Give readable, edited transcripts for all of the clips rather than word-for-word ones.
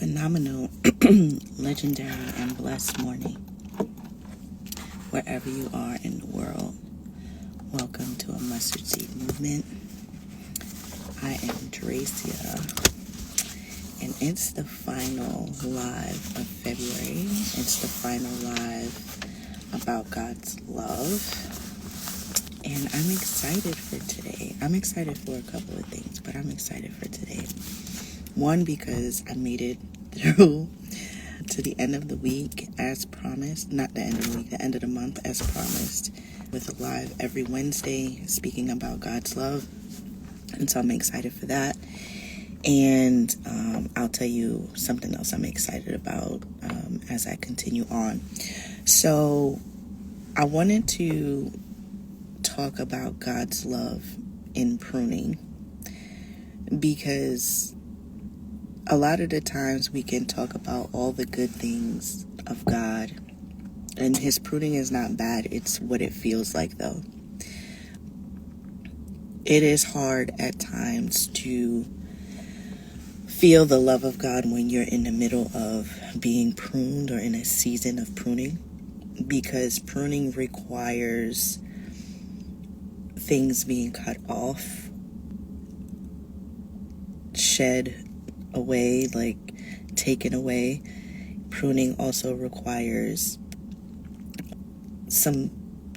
phenomenal, legendary, and blessed morning, wherever you are in the world. Welcome to a Mustard Seed Movement. I am Dracia, and it's the final live of February. It's the final live about God's love, and I'm excited for today. I'm excited for a couple of things, but I'm excited for today. One, because I made it through to the end of the week as promised. Not the end of the week, the end of the month as promised, with a live every Wednesday speaking about God's love. And so I'm excited for that. And I'll tell you something else I'm excited about as I continue on. So I wanted to talk about God's love in pruning, because a lot of the times we can talk about all the good things of God, and his pruning is not bad. It's what it feels like, though. It is hard at times to feel the love of God when you're in the middle of being pruned or in a season of pruning, because pruning requires things being cut off, shed away, like taken away. Pruning also requires some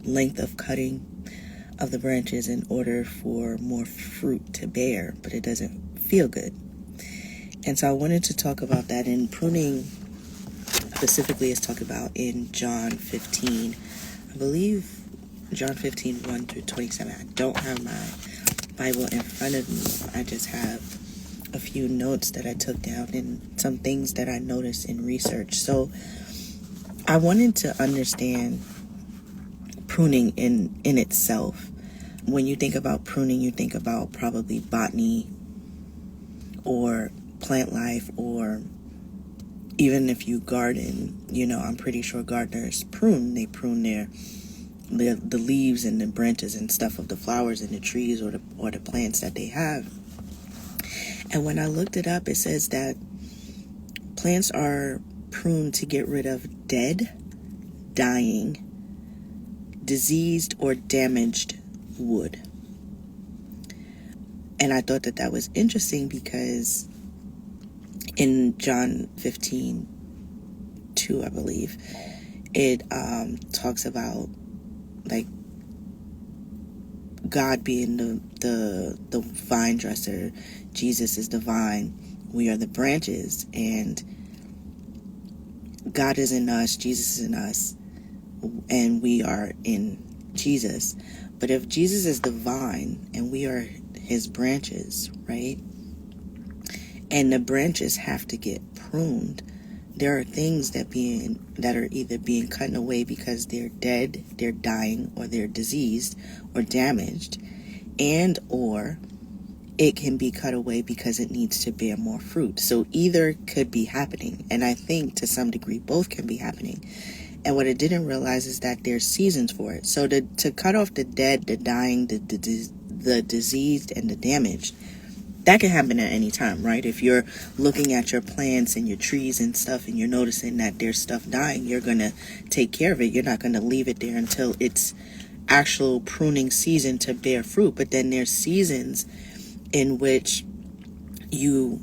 length of cutting of the branches in order for more fruit to bear, but it doesn't feel good. And so I wanted to talk about that. And pruning specifically is talked about in John 15, I believe John 15, 1 through 27. I don't have my Bible in front of me. I just have a few notes that I took down and some things that I noticed in research. So I wanted to understand pruning in itself. When you think about pruning, you think about probably botany or plant life, or even if you garden, I'm pretty sure gardeners prune. They prune the leaves and the branches and stuff of the flowers and the trees or the plants that they have. And when I looked it up, it says that plants are pruned to get rid of dead, dying, diseased, or damaged wood. And I thought that was interesting, because in John 15:2, I believe, it talks about like God being the vine dresser. Jesus is the vine. We are the branches, and God is in us, Jesus is in us, and we are in Jesus. But if Jesus is the vine and we are his branches, right? And the branches have to get pruned. There are things that are either being cut away because they're dead, they're dying, or they're diseased or damaged, and or it can be cut away because it needs to bear more fruit. So either could be happening, and I think to some degree both can be happening. And what I didn't realize is that there's seasons for it. So to cut off the dead, the dying, the diseased, and the damaged, that can happen at any time, right? If you're looking at your plants and your trees and stuff, and you're noticing that there's stuff dying, you're going to take care of it. You're not going to leave it there until it's actual pruning season to bear fruit. But then there's seasons in which you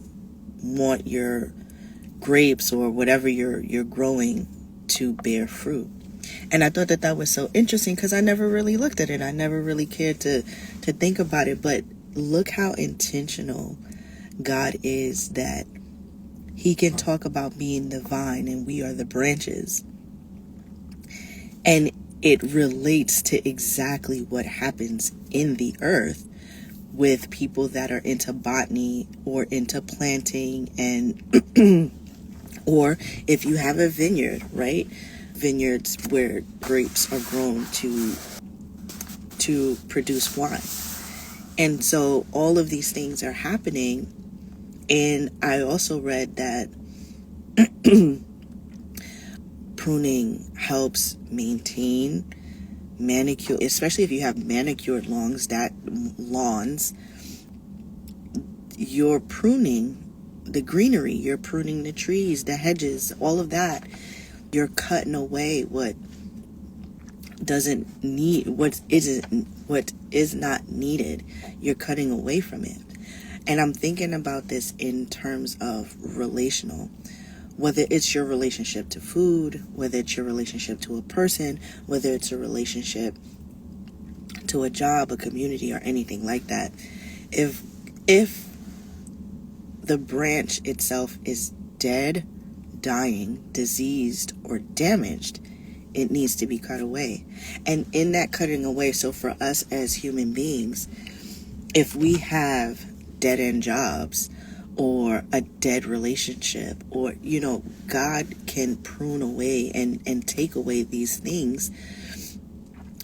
want your grapes or whatever you're growing to bear fruit. And I thought that was so interesting, because I never really looked at it. I never really cared to think about it. But look how intentional God is, that he can talk about being the vine and we are the branches. And it relates to exactly what happens in the earth with people that are into botany or into planting, and or if you have a vineyard, right? Vineyards where grapes are grown to produce wine. And so all of these things are happening. And I also read that pruning helps maintain manicure, especially if you have manicured lawns, your pruning the greenery. You're pruning the trees, the hedges, all of that. You're cutting away what doesn't need, what is not needed. You're cutting away from it. And I'm thinking about this in terms of relational, whether it's your relationship to food, whether it's your relationship to a person, whether it's a relationship to a job, a community, or anything like that. If the branch itself is dead, dying, diseased, or damaged, it needs to be cut away. And in that cutting away, so for us as human beings, if we have dead-end jobs or a dead relationship, or, God can prune away and take away these things,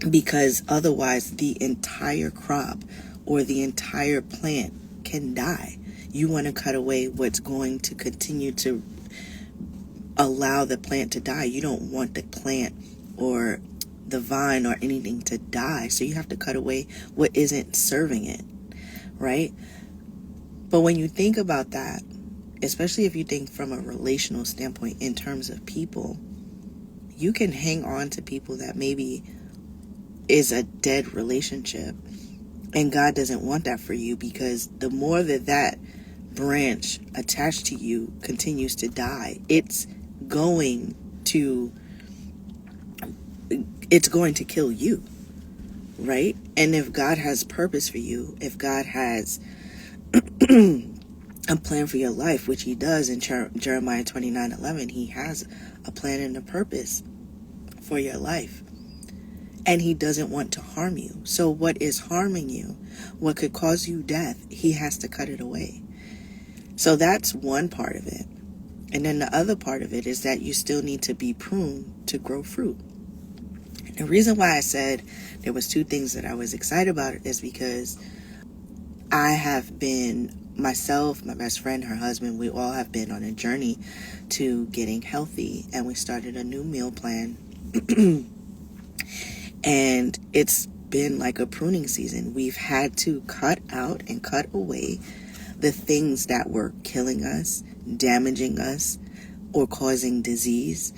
because otherwise the entire crop or the entire plant can die. You want to cut away what's going to continue to allow the plant to die. You don't want the plant or the vine or anything to die. So you have to cut away what isn't serving it, right? But when you think about that, especially if you think from a relational standpoint in terms of people, you can hang on to people that maybe is a dead relationship. And God doesn't want that for you, because the more that branch attached to you continues to die, it's going to kill you, right? And if God has purpose for you, if God has a plan for your life, which he does in Jeremiah 29:11, he has a plan and a purpose for your life. And he doesn't want to harm you. So what is harming you, what could cause you death, he has to cut it away. So that's one part of it. And then the other part of it is that you still need to be pruned to grow fruit. And the reason why I said there was two things that I was excited about is because I have been, myself, my best friend, her husband, we all have been on a journey to getting healthy. And we started a new meal plan. And it's been like a pruning season. We've had to cut out and cut away the things that were killing us, damaging us, or causing disease.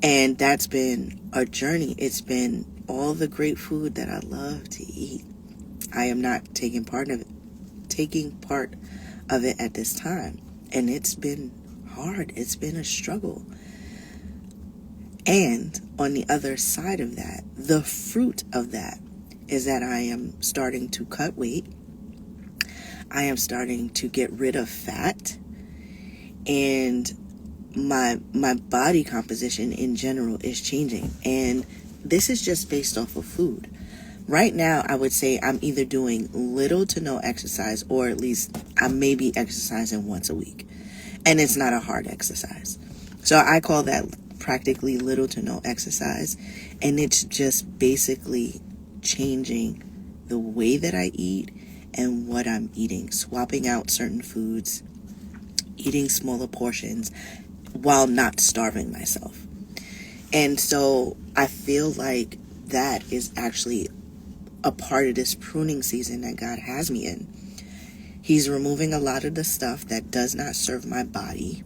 And that's been a journey. It's been all the great food that I love to eat. I am not taking part of it at this time. And it's been hard. It's been a struggle. And on the other side of that, the fruit of that is that I am starting to cut weight. I am starting to get rid of fat. And my body composition in general is changing. And this is just based off of food. Right now, I would say I'm either doing little to no exercise, or at least I may be exercising once a week. And it's not a hard exercise. So I call that practically little to no exercise. And it's just basically changing the way that I eat and what I'm eating, swapping out certain foods, eating smaller portions while not starving myself. And so I feel like that is actually a part of this pruning season that God has me in. He's removing a lot of the stuff that does not serve my body,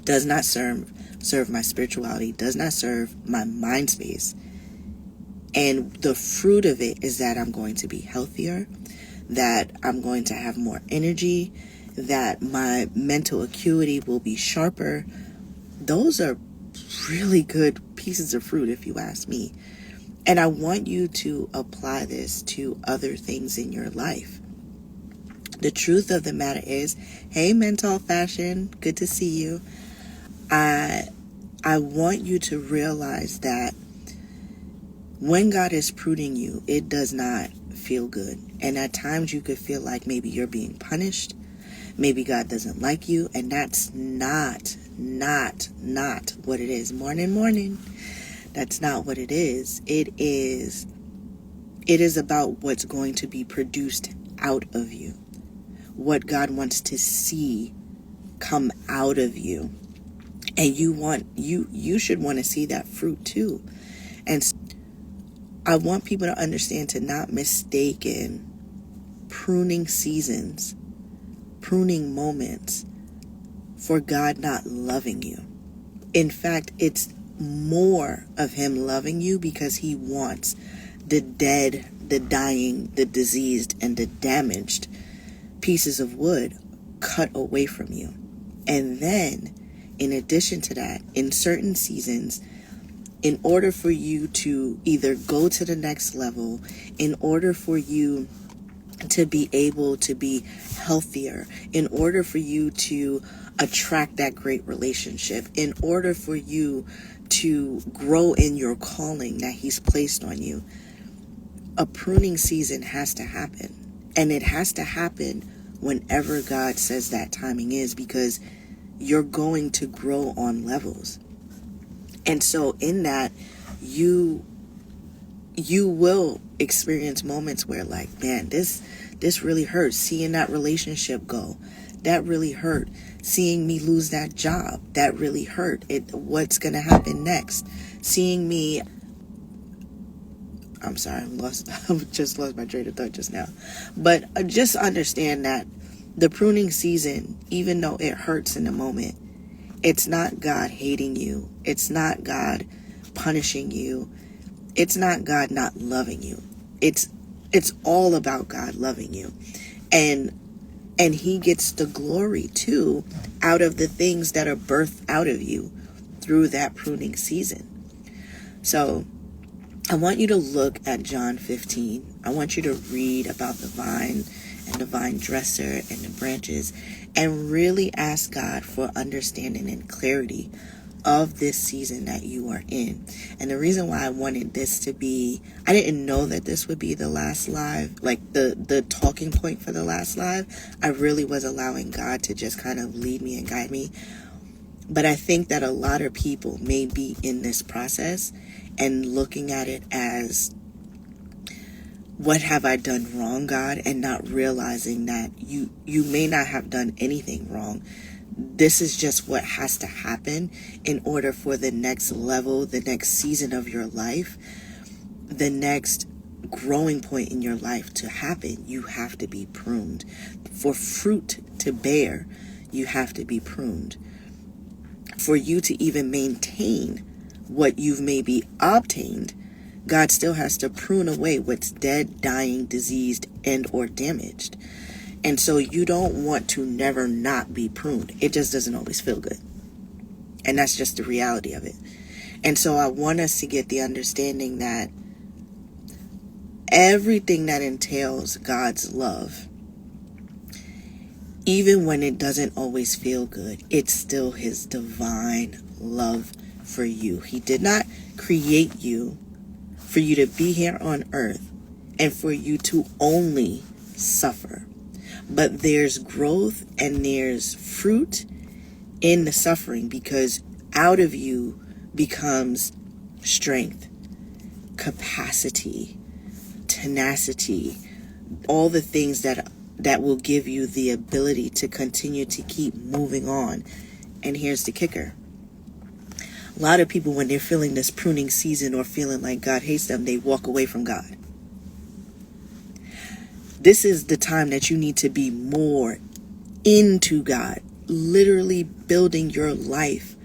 does not serve my spirituality, does not serve my mind space. And the fruit of it is that I'm going to be healthier, that I'm going to have more energy, that my mental acuity will be sharper. Those are really good pieces of fruit, if you ask me. And I want you to apply this to other things in your life. The truth of the matter is, hey, Mental Fashion, good to see you. I want you to realize that when God is pruning you, it does not feel good. And at times you could feel like maybe you're being punished. Maybe God doesn't like you. And that's not what it is. Morning. That's not what it is. It is about what's going to be produced out of you. What God wants to see come out of you. And you should want to see that fruit too. And I want people to understand, to not mistake pruning seasons pruning moments for God not loving you. In fact, it's more of him loving you because he wants the dead, the dying, the diseased, and the damaged pieces of wood cut away from you. And then, in addition to that, in certain seasons, in order for you to either go to the next level, in order for you to be able to be healthier, in order for you to attract that great relationship, in order for you to grow in your calling that he's placed on you, a pruning season has to happen. And it has to happen whenever God says that timing is, because you're going to grow on levels. And so in that, you will experience moments where, like, man, this really hurts. Seeing that relationship go, that really hurt. Seeing me lose that job, that really hurt. What's going to happen next? Seeing me, I'm sorry, I just lost my train of thought just now. But just understand that the pruning season, even though it hurts in the moment, it's not God hating you. It's not God punishing you. It's not God not loving you. It's all about God loving you. And he gets the glory too out of the things that are birthed out of you through that pruning season. So I want you to look at John 15. I want you to read about the vine and the vine dresser and the branches, and really ask God for understanding and clarity of this season that you are in. And the reason why I wanted this to be, I didn't know that this would be the last live, like the talking point for the last live. I really was allowing God to just kind of lead me and guide me. But I think that a lot of people may be in this process and looking at it as, what have I done wrong, God? And not realizing that you may not have done anything wrong. This is just what has to happen in order for the next level, the next season of your life, the next growing point in your life to happen. You have to be pruned. For fruit to bear, you have to be pruned. For you to even maintain what you've maybe obtained, God still has to prune away what's dead, dying, diseased, and or damaged. And so you don't want to never not be pruned. It just doesn't always feel good. And that's just the reality of it. And so I want us to get the understanding that everything that entails God's love, even when it doesn't always feel good, it's still his divine love for you. He did not create you for you to be here on earth and for you to only suffer. But there's growth and there's fruit in the suffering, because out of you becomes strength, capacity, tenacity, all the things that will give you the ability to continue to keep moving on. And here's the kicker. A lot of people, when they're feeling this pruning season or feeling like God hates them, they walk away from God. This is the time that you need to be more into God, literally building your life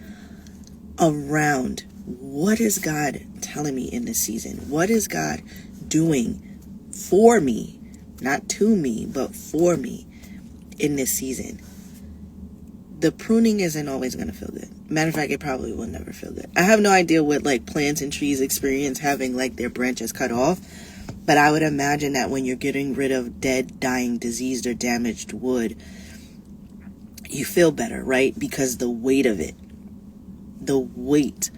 around, what is God telling me in this season? What is God doing for me? Not to me, but for me in this season. The pruning isn't always going to feel good. Matter of fact, it probably will never feel good. I have no idea what like plants and trees experience having like their branches cut off. But I would imagine that when you're getting rid of dead, dying, diseased, or damaged wood, you feel better, right? Because the weight of it, the weight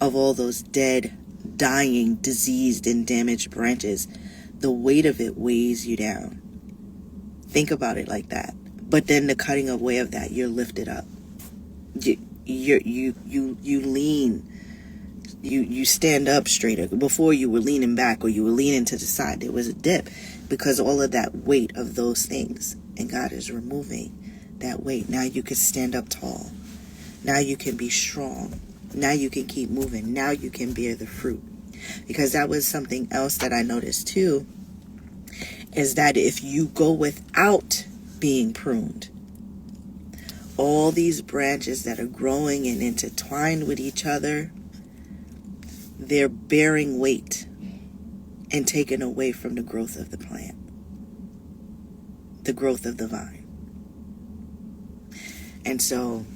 of all those dead, dying, diseased, and damaged branches, the weight of it weighs you down. Think about it like that. But then the cutting away of that, you're lifted up. You lean. You stand up straighter. Before you were leaning back or you were leaning to the side. There was a dip because all of that weight of those things. And God is removing that weight. Now you can stand up tall. Now you can be strong. Now you can keep moving. Now you can bear the fruit. Because that was something else that I noticed too, is that if you go without being pruned, all these branches that are growing and intertwined with each other, they're bearing weight and taken away from the growth of the plant, the growth of the vine. And so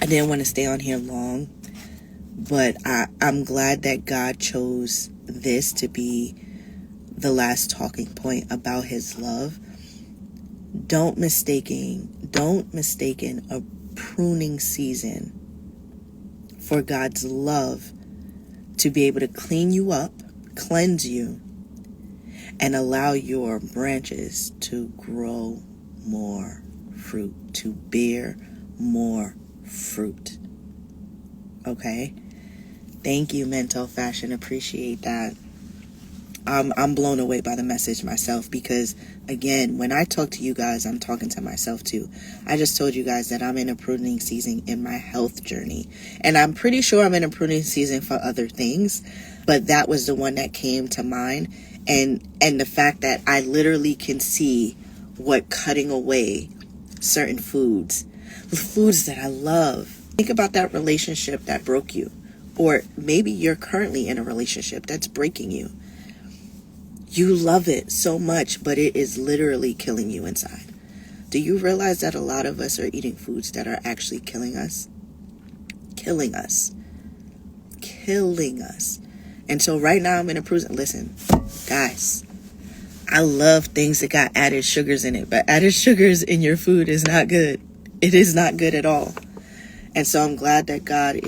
I didn't want to stay on here long, but I'm glad that God chose this to be the last talking point about his love. Don't mistaken a pruning season for God's love to be able to clean you up, cleanse you, and allow your branches to grow more fruit, to bear more fruit. Okay? Thank you, Mental Fashion. Appreciate that. I'm blown away by the message myself, because again, when I talk to you guys, I'm talking to myself too. I just told you guys that I'm in a pruning season in my health journey, and I'm pretty sure I'm in a pruning season for other things, but that was the one that came to mind. And the fact that I literally can see what cutting away certain foods, the foods that I love. Think about that relationship that broke you, or maybe you're currently in a relationship that's breaking you. You love it so much, but it is literally killing you inside. Do you realize that a lot of us are eating foods that are actually killing us? Killing us. Killing us. And so right now I'm in a prison. Listen, guys, I love things that got added sugars in it, but added sugars in your food is not good. It is not good at all. And so I'm glad that God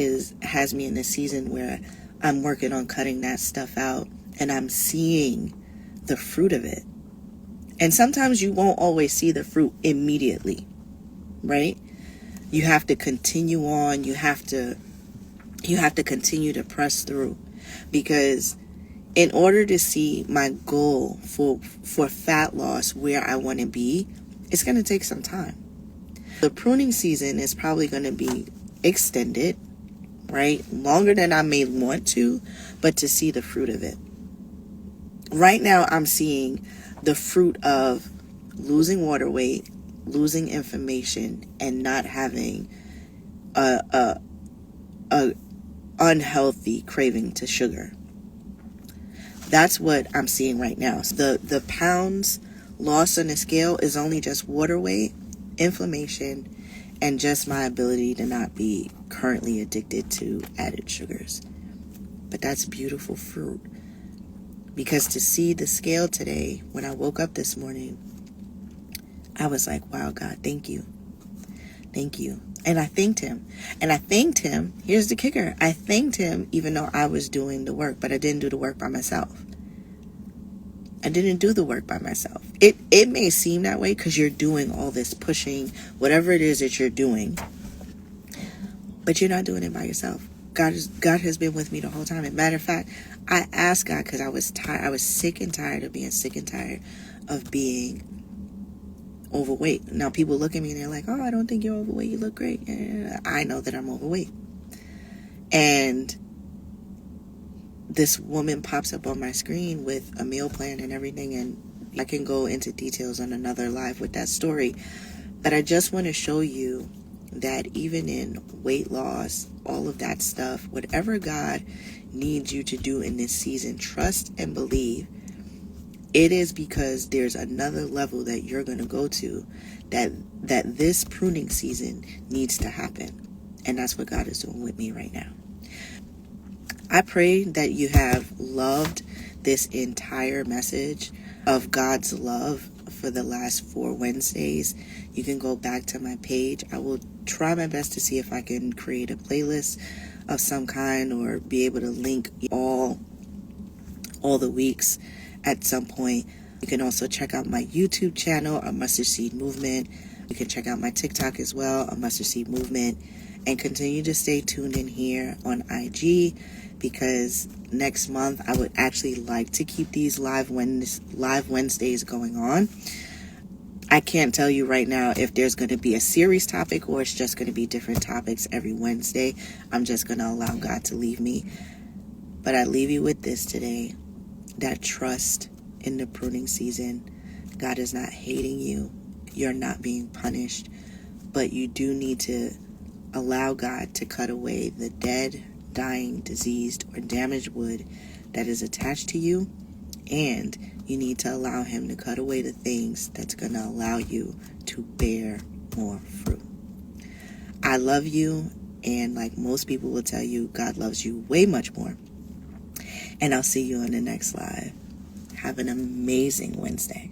has me in this season where I'm working on cutting that stuff out, and I'm seeing the fruit of it. And sometimes you won't always see the fruit immediately, right? You have to continue on. You have to continue to press through, because in order to see my goal for fat loss where I want to be, it's going to take some time. The pruning season is probably going to be extended, right? Longer than I may want to, but to see the fruit of it. Right now, I'm seeing the fruit of losing water weight, losing information, and not having a unhealthy craving to sugar. That's what I'm seeing right now. So the pounds lost on the scale is only just water weight, inflammation, and just my ability to not be currently addicted to added sugars. But that's beautiful fruit. Because to see the scale today, when I woke up this morning, I was like, wow, God, thank you. Thank you. And I thanked him. And I thanked him. Here's the kicker. I thanked him even though I was doing the work, but I didn't do the work by myself. I didn't do the work by myself. It may seem that way because you're doing all this pushing, whatever it is that you're doing, but you're not doing it by yourself. God has been with me the whole time. As a matter of fact, I asked God because I was tired. I was sick and tired of being sick and tired of being overweight. Now people look at me and they're like, "Oh, I don't think you're overweight. You look great." And I know that I'm overweight. And this woman pops up on my screen with a meal plan and everything, and I can go into details on another live with that story. But I just want to show you that even in weight loss, all of that stuff, whatever God needs you to do in this season, trust and believe it is because there's another level that you're going to go to, that this pruning season needs to happen. And that's what God is doing with me right now. I pray that you have loved this entire message of God's love for the last 4 Wednesdays. You can go back to my page. I will try my best to see if I can create a playlist of some kind or be able to link all the weeks at some point. You can also check out my YouTube channel, A Mustard Seed Movement. You can check out my TikTok as well, A Mustard Seed Movement, and continue to stay tuned in here on IG, because next month I would actually like to keep these live Wednesdays going on. I can't tell you right now if there's going to be a series topic or it's just going to be different topics every Wednesday. I'm just going to allow God to lead me. But I leave you with this today, that trust in the pruning season. God is not hating you. You're not being punished. but you do need to allow God to cut away the dead, dying, diseased, or damaged wood that is attached to you, and you need to allow him to cut away the things that's going to allow you to bear more fruit. I love you, and like most people will tell you, God loves you way much more. And I'll see you on the next live. Have an amazing Wednesday.